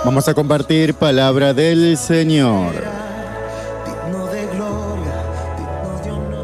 Vamos a compartir palabra del Señor. Digno de gloria, digno de honor.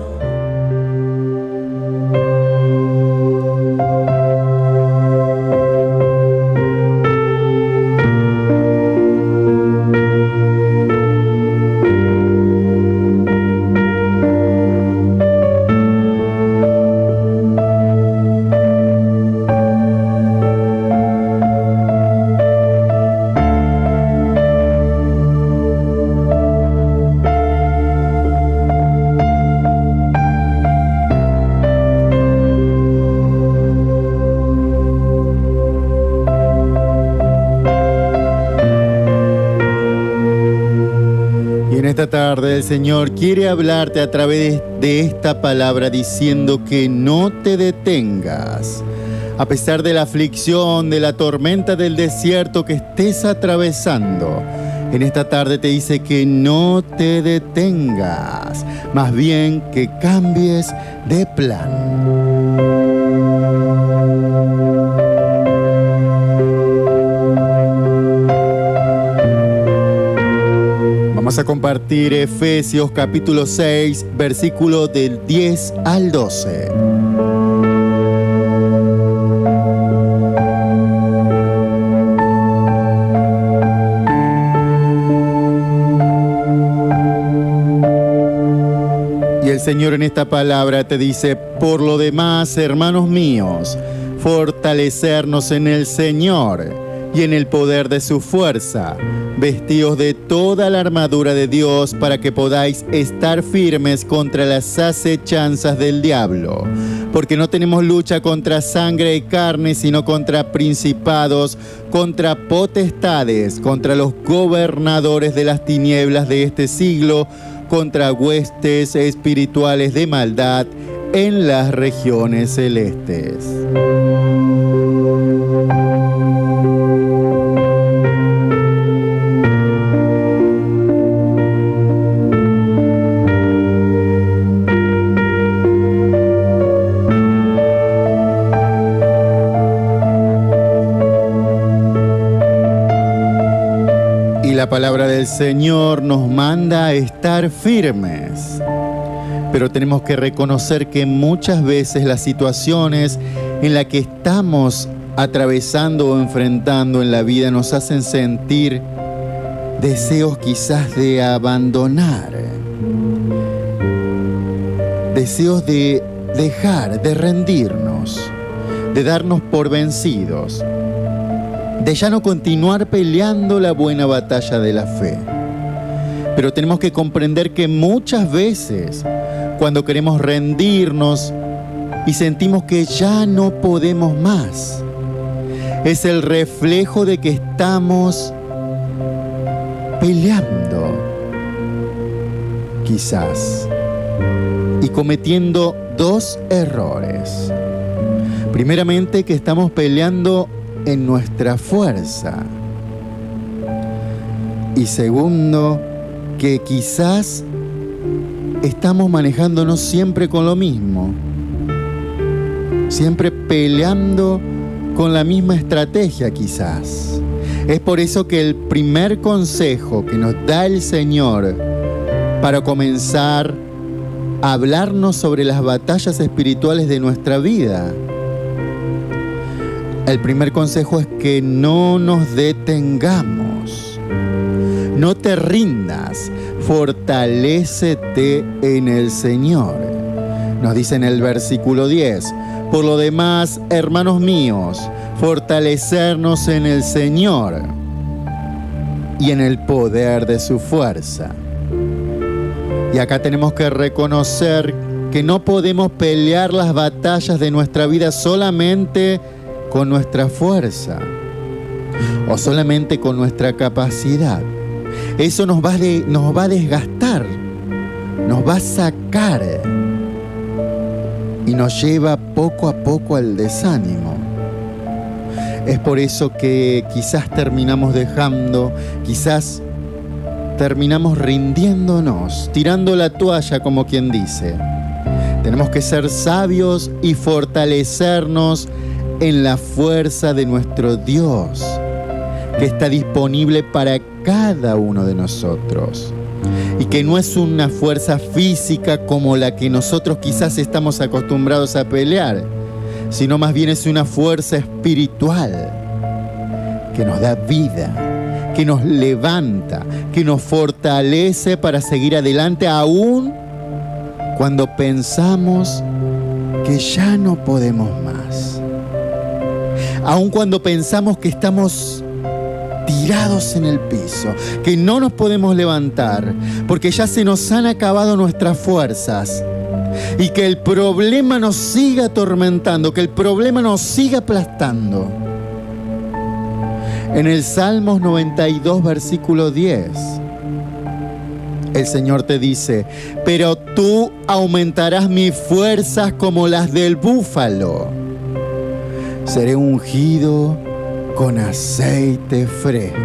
Esta tarde el Señor quiere hablarte a través de esta palabra diciendo que no te detengas. A pesar de la aflicción, de la tormenta del desierto que estés atravesando, en esta tarde te dice que no te detengas, más bien que cambies de plan. Vamos a compartir Efesios capítulo 6, versículo del 10 al 12. Y el Señor en esta palabra te dice: por lo demás, hermanos míos, fortalecernos en el Señor y en el poder de su fuerza, vestidos de toda la armadura de Dios para que podáis estar firmes contra las acechanzas del diablo. Porque no tenemos lucha contra sangre y carne, sino contra principados, contra potestades, contra los gobernadores de las tinieblas de este siglo, contra huestes espirituales de maldad en las regiones celestes. La palabra del Señor nos manda a estar firmes, pero tenemos que reconocer que muchas veces las situaciones en las que estamos atravesando o enfrentando en la vida nos hacen sentir deseos quizás de abandonar, deseos de dejar, de rendirnos, de darnos por vencidos, de ya no continuar peleando la buena batalla de la fe. Pero tenemos que comprender que muchas veces, cuando queremos rendirnos y sentimos que ya no podemos más, es el reflejo de que estamos peleando, quizás, y cometiendo dos errores. Primeramente, que estamos peleando en nuestra fuerza. Y segundo, que quizás estamos manejándonos siempre con lo mismo, siempre peleando con la misma estrategia quizás. Es por eso que el primer consejo que nos da el Señor para comenzar a hablarnos sobre las batallas espirituales de nuestra vida, el primer consejo es que no nos detengamos. No te rindas, fortalécete en el Señor. Nos dice en el versículo 10, por lo demás, hermanos míos, fortalecernos en el Señor y en el poder de su fuerza. Y acá tenemos que reconocer que no podemos pelear las batallas de nuestra vida solamente con nuestra fuerza o solamente con nuestra capacidad. Eso nos va a desgastar, nos va a sacar y nos lleva poco a poco al desánimo. Es por eso que quizás terminamos dejando, quizás terminamos rindiéndonos, tirando la toalla, como quien dice. Tenemos que ser sabios y fortalecernos en la fuerza de nuestro Dios, que está disponible para cada uno de nosotros. Y que no es una fuerza física como la que nosotros quizás estamos acostumbrados a pelear, sino más bien es una fuerza espiritual que nos da vida, que nos levanta, que nos fortalece para seguir adelante aún cuando pensamos que ya no podemos más. Aún cuando pensamos que estamos tirados en el piso, que no nos podemos levantar, porque ya se nos han acabado nuestras fuerzas, y que el problema nos siga atormentando, que el problema nos siga aplastando. En el Salmos 92, versículo 10, el Señor te dice: pero tú aumentarás mis fuerzas como las del búfalo. Seré ungido con aceite fresco.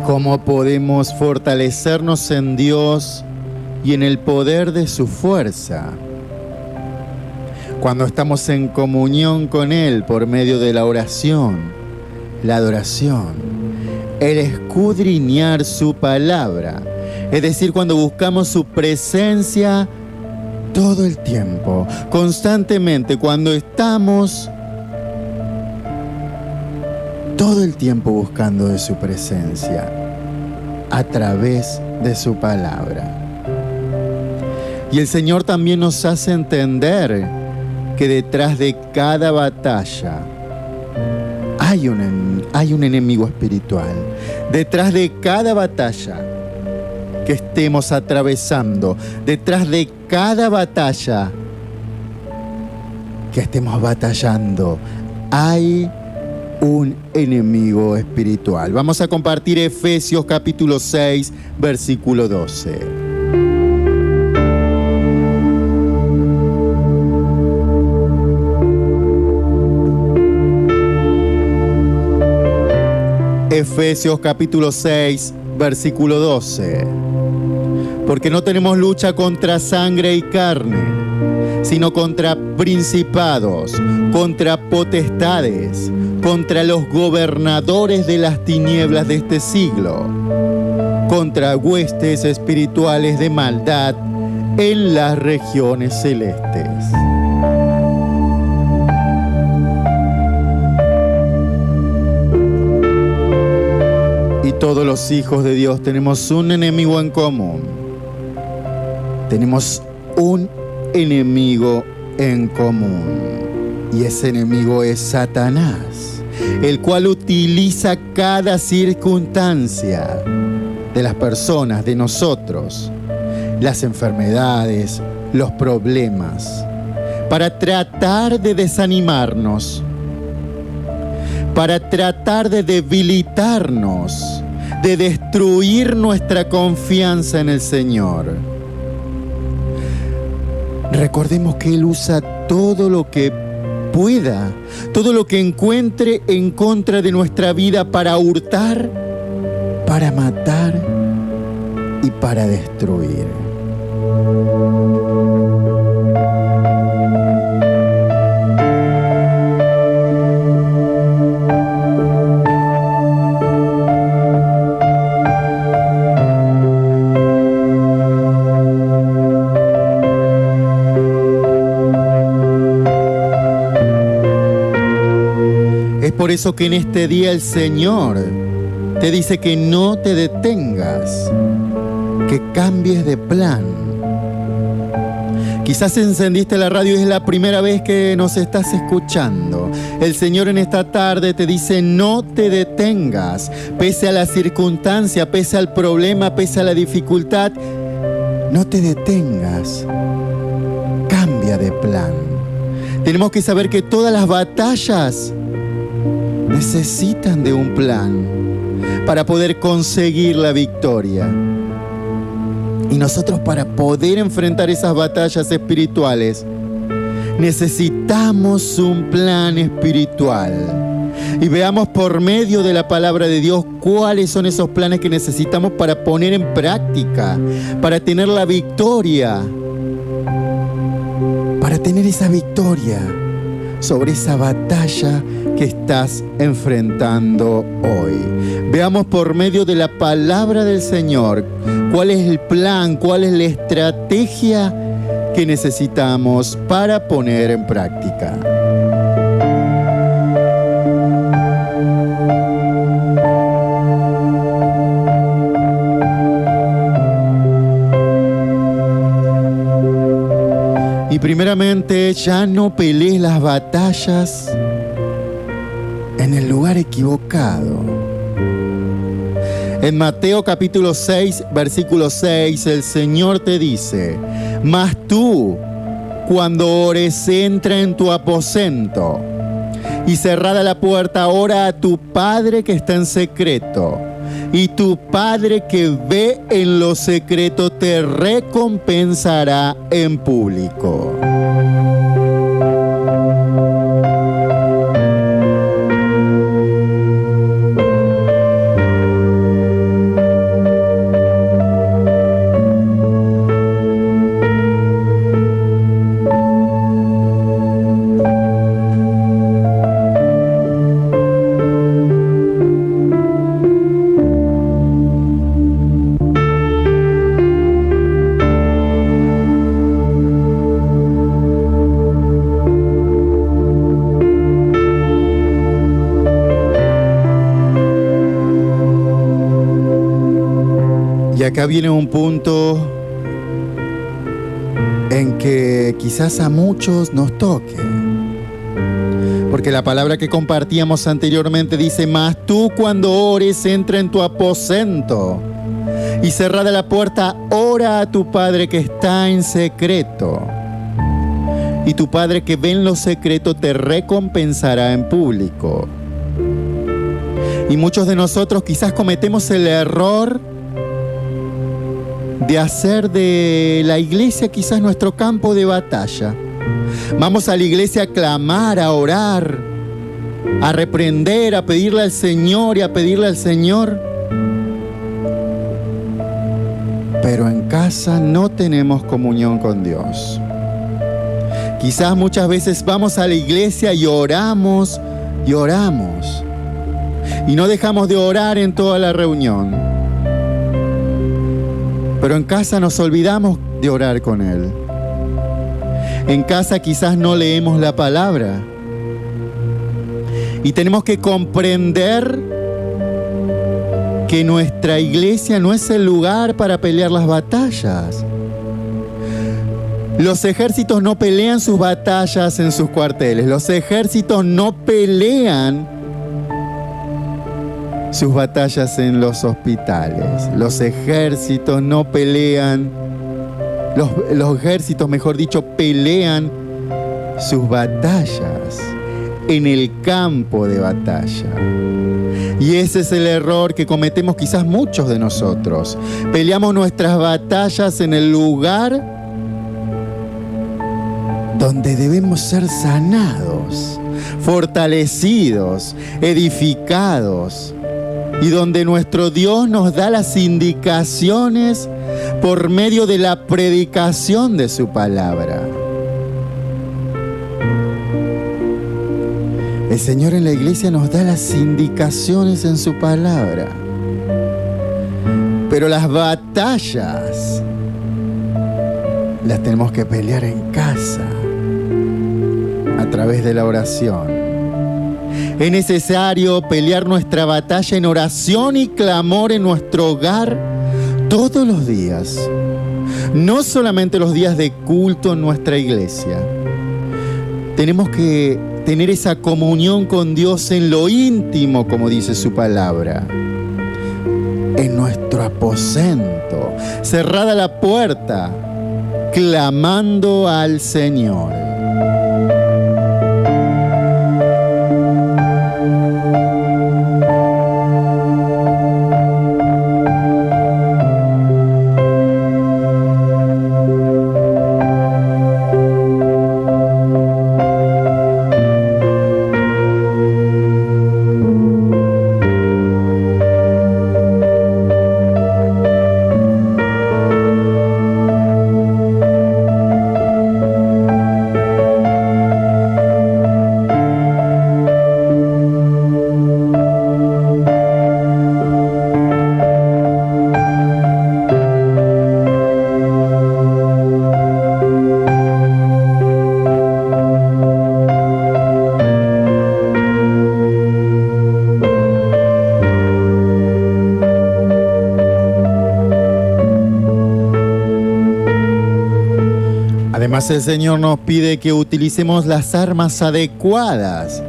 ¿Cómo podemos fortalecernos en Dios y en el poder de su fuerza? Cuando estamos en comunión con Él por medio de la oración, la adoración, el escudriñar su palabra, es decir, cuando buscamos su presencia todo el tiempo, constantemente, cuando estamos todo el tiempo buscando de su presencia a través de su palabra. Y el Señor también nos hace entender que detrás de cada batalla hay un enemigo espiritual. Detrás de cada batalla que estemos atravesando, detrás de cada batalla que estemos batallando, hay un enemigo espiritual. Vamos a compartir Efesios capítulo 6, versículo 12. Efesios capítulo 6, versículo 12. Porque no tenemos lucha contra sangre y carne, sino contra principados, contra potestades, contra los gobernadores de las tinieblas de este siglo, contra huestes espirituales de maldad en las regiones celestes. Y todos los hijos de Dios tenemos un enemigo en común. Tenemos un enemigo en común. Y ese enemigo es Satanás, el cual utiliza cada circunstancia de las personas, de nosotros, las enfermedades, los problemas, para tratar de desanimarnos, para tratar de debilitarnos, de destruir nuestra confianza en el Señor. Recordemos que Él usa todo lo que pueda, todo lo que encuentre en contra de nuestra vida para hurtar, para matar y para destruir. Por eso que en este día el Señor te dice que no te detengas, que cambies de plan. Quizás encendiste la radio y es la primera vez que nos estás escuchando. El Señor en esta tarde te dice: no te detengas, pese a la circunstancia, pese al problema, pese a la dificultad. No te detengas, cambia de plan. Tenemos que saber que todas las batallas necesitan de un plan para poder conseguir la victoria. Y nosotros, para poder enfrentar esas batallas espirituales, necesitamos un plan espiritual. Y veamos por medio de la palabra de Dios cuáles son esos planes que necesitamos para poner en práctica, para tener la victoria, para tener esa victoria sobre esa batalla que estás enfrentando hoy. Veamos por medio de la palabra del Señor cuál es el plan, cuál es la estrategia que necesitamos para poner en práctica. Y primeramente, ya no pelees las batallas en el lugar equivocado. En Mateo capítulo 6, versículo 6, el Señor te dice: mas tú, cuando ores, entra en tu aposento y cerrada la puerta, ora a tu Padre que está en secreto. Y tu Padre que ve en lo secreto te recompensará en público. Y acá viene un punto en que quizás a muchos nos toque. Porque la palabra que compartíamos anteriormente dice: mas tú, cuando ores, entra en tu aposento y cerrada la puerta, ora a tu Padre que está en secreto. Y tu Padre que ve en lo secreto te recompensará en público. Y muchos de nosotros quizás cometemos el error de hacer de la iglesia quizás nuestro campo de batalla. Vamos a la iglesia a clamar, a orar, a reprender, a pedirle al Señor y a pedirle al Señor. Pero en casa no tenemos comunión con Dios. Quizás muchas veces vamos a la iglesia y oramos y oramos. Y no dejamos de orar en toda la reunión. Pero en casa nos olvidamos de orar con Él. En casa quizás no leemos la palabra. Y tenemos que comprender que nuestra iglesia no es el lugar para pelear las batallas. Los ejércitos no pelean sus batallas en sus cuarteles. Los ejércitos no pelean sus batallas en los hospitales. Los ejércitos no pelean, los ejércitos, mejor dicho, pelean sus batallas en el campo de batalla. Y ese es el error que cometemos quizás muchos de nosotros. Peleamos nuestras batallas en el lugar donde debemos ser sanados, fortalecidos, edificados, y donde nuestro Dios nos da las indicaciones por medio de la predicación de su palabra. El Señor en la iglesia nos da las indicaciones en su palabra. Pero las batallas las tenemos que pelear en casa, a través de la oración. Es necesario pelear nuestra batalla en oración y clamor en nuestro hogar todos los días. No solamente los días de culto en nuestra iglesia. Tenemos que tener esa comunión con Dios en lo íntimo, como dice su palabra. En nuestro aposento, cerrada la puerta, clamando al Señor. Además, el Señor nos pide que utilicemos las armas adecuadas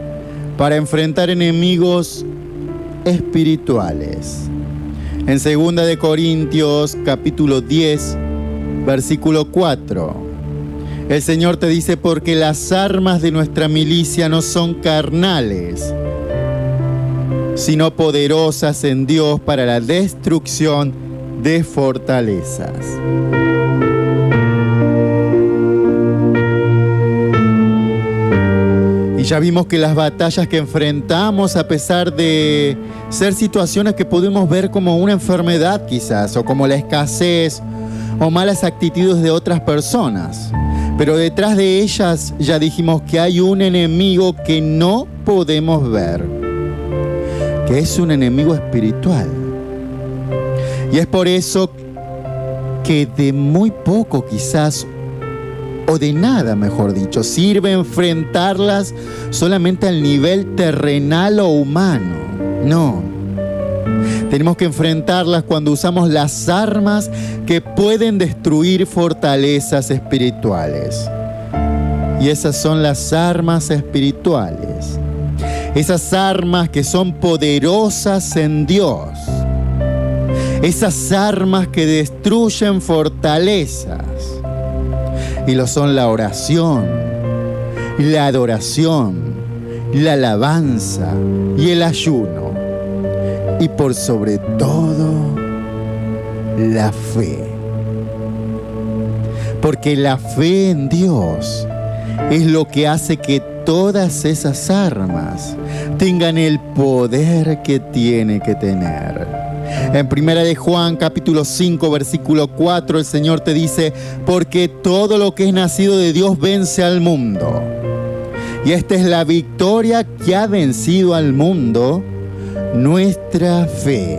para enfrentar enemigos espirituales. En 2 de Corintios, capítulo 10, versículo 4, el Señor te dice: porque las armas de nuestra milicia no son carnales, sino poderosas en Dios para la destrucción de fortalezas. Y ya vimos que las batallas que enfrentamos, a pesar de ser situaciones que podemos ver como una enfermedad quizás, o como la escasez, o malas actitudes de otras personas, pero detrás de ellas ya dijimos que hay un enemigo que no podemos ver, que es un enemigo espiritual. Y es por eso que de muy poco quizás, o de nada, mejor dicho, sirve enfrentarlas solamente al nivel terrenal o humano. No. Tenemos que enfrentarlas cuando usamos las armas que pueden destruir fortalezas espirituales. Y esas son las armas espirituales. Esas armas que son poderosas en Dios. Esas armas que destruyen fortalezas. Y lo son la oración, la adoración, la alabanza y el ayuno. Y por sobre todo, la fe. Porque la fe en Dios es lo que hace que todas esas armas tengan el poder que tiene que tener. En 1 de Juan, capítulo 5, versículo 4, el Señor te dice: porque todo lo que es nacido de Dios vence al mundo. Y esta es la victoria que ha vencido al mundo, nuestra fe.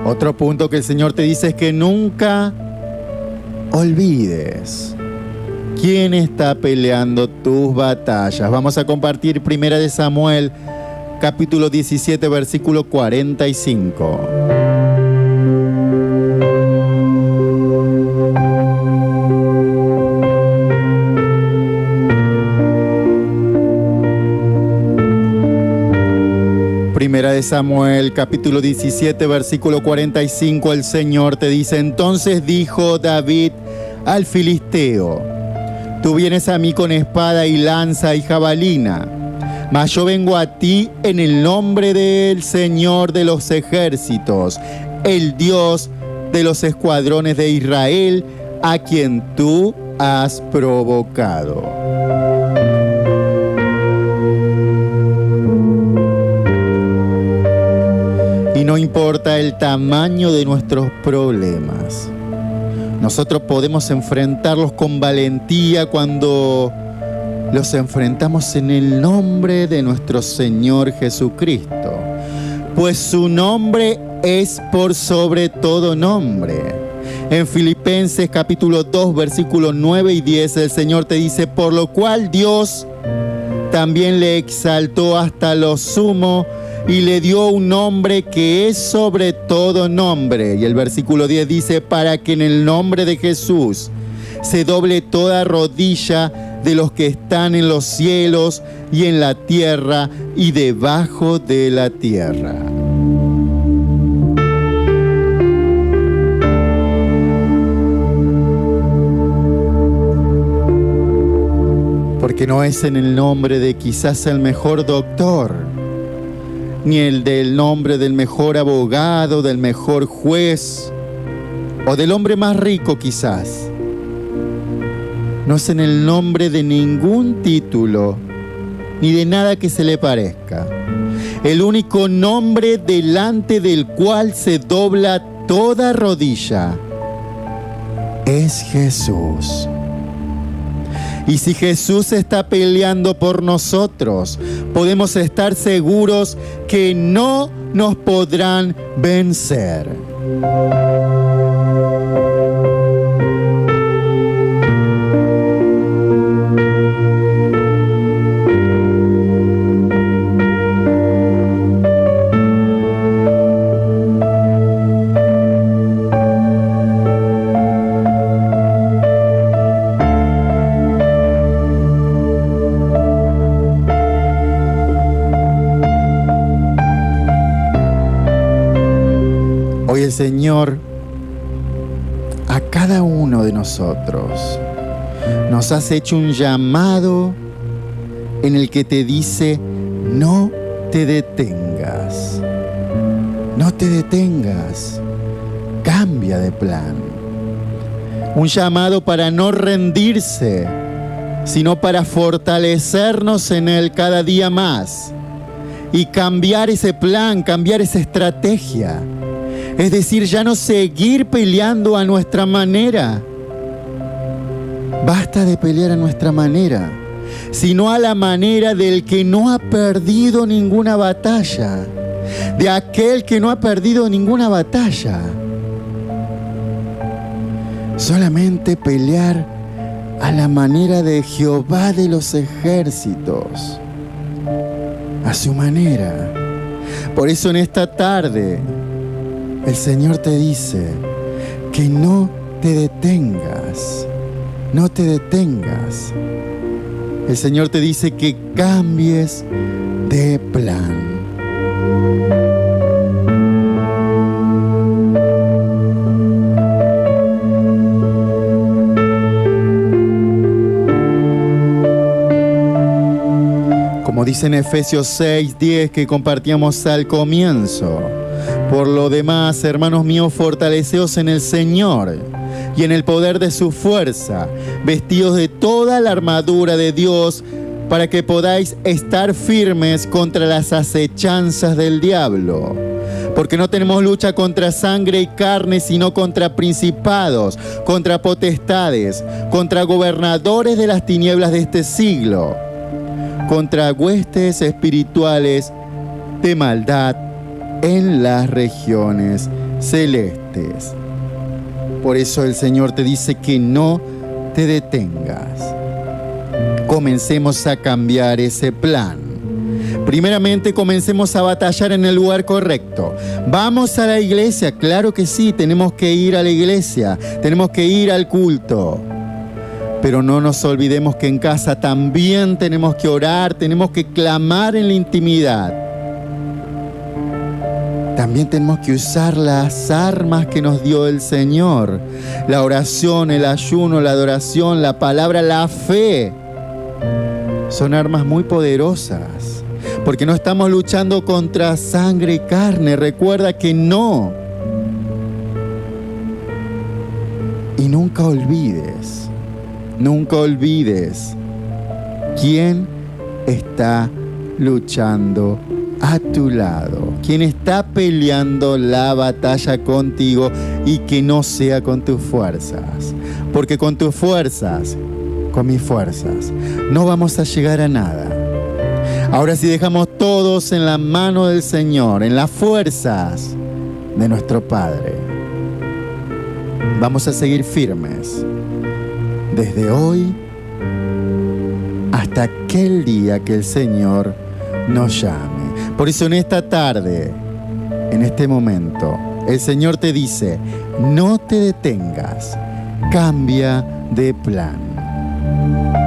Otro punto que el Señor te dice es que nunca olvides quién está peleando tus batallas. Vamos a compartir 1 de Samuel, capítulo 17, versículo 45. Primera de Samuel, capítulo 17, versículo 45, el Señor te dice: entonces dijo David al filisteo: tú vienes a mí con espada y lanza y jabalina, mas yo vengo a ti en el nombre del Señor de los ejércitos, el Dios de los escuadrones de Israel, a quien tú has provocado. Y no importa el tamaño de nuestros problemas, Nosotros podemos enfrentarlos con valentía cuando los enfrentamos en el nombre de nuestro Señor Jesucristo, pues su nombre es por sobre todo nombre. En Filipenses capítulo 2, versículos 9 y 10, el Señor te dice: por lo cual Dios también le exaltó hasta lo sumo y le dio un nombre que es sobre todo nombre. Y el versículo 10 dice: para que en el nombre de Jesús se doble toda rodilla de los que están en los cielos y en la tierra y debajo de la tierra. Porque no es en el nombre de quizás el mejor doctor, ni el del nombre del mejor abogado, del mejor juez, o del hombre más rico quizás. No es en el nombre de ningún título, ni de nada que se le parezca. El único nombre delante del cual se dobla toda rodilla es Jesús. Y si Jesús está peleando por nosotros, podemos estar seguros que no nos podrán vencer. Hoy el Señor a cada uno de nosotros nos has hecho un llamado en el que te dice: no te detengas, no te detengas, cambia de plan. Un llamado para no rendirse, sino para fortalecernos en Él cada día más y cambiar ese plan, cambiar esa estrategia. Es decir, ya no seguir peleando a nuestra manera. Basta de pelear a nuestra manera, sino a la manera del que no ha perdido ninguna batalla, de aquel que no ha perdido ninguna batalla. Solamente pelear a la manera de Jehová de los ejércitos, a su manera. Por eso en esta tarde el Señor te dice que no te detengas, no te detengas. El Señor te dice que cambies de plan. Como dice en Efesios 6:10 que compartíamos al comienzo: por lo demás, hermanos míos, fortaleceos en el Señor y en el poder de su fuerza, vestidos de toda la armadura de Dios, para que podáis estar firmes contra las acechanzas del diablo. Porque no tenemos lucha contra sangre y carne, sino contra principados, contra potestades, contra gobernadores de las tinieblas de este siglo, contra huestes espirituales de maldad en las regiones celestes. Por eso el Señor te dice que no te detengas. Comencemos a cambiar ese plan. Primeramente, comencemos a batallar en el lugar correcto. Vamos a la iglesia, claro que sí, tenemos que ir a la iglesia, tenemos que ir al culto. Pero no nos olvidemos que en casa también tenemos que orar, tenemos que clamar en la intimidad. También tenemos que usar las armas que nos dio el Señor: la oración, el ayuno, la adoración, la palabra, la fe. Son armas muy poderosas, porque no estamos luchando contra sangre y carne. Recuerda que no. Y nunca olvides quién está luchando a tu lado, quien está peleando la batalla contigo y que no sea con tus fuerzas. Porque con tus fuerzas, con mis fuerzas, no vamos a llegar a nada. Ahora si dejamos todos en la mano del Señor, en las fuerzas de nuestro Padre, vamos a seguir firmes desde hoy hasta aquel día que el Señor nos llame. Por eso en esta tarde, en este momento, el Señor te dice, no te detengas, cambia de plan.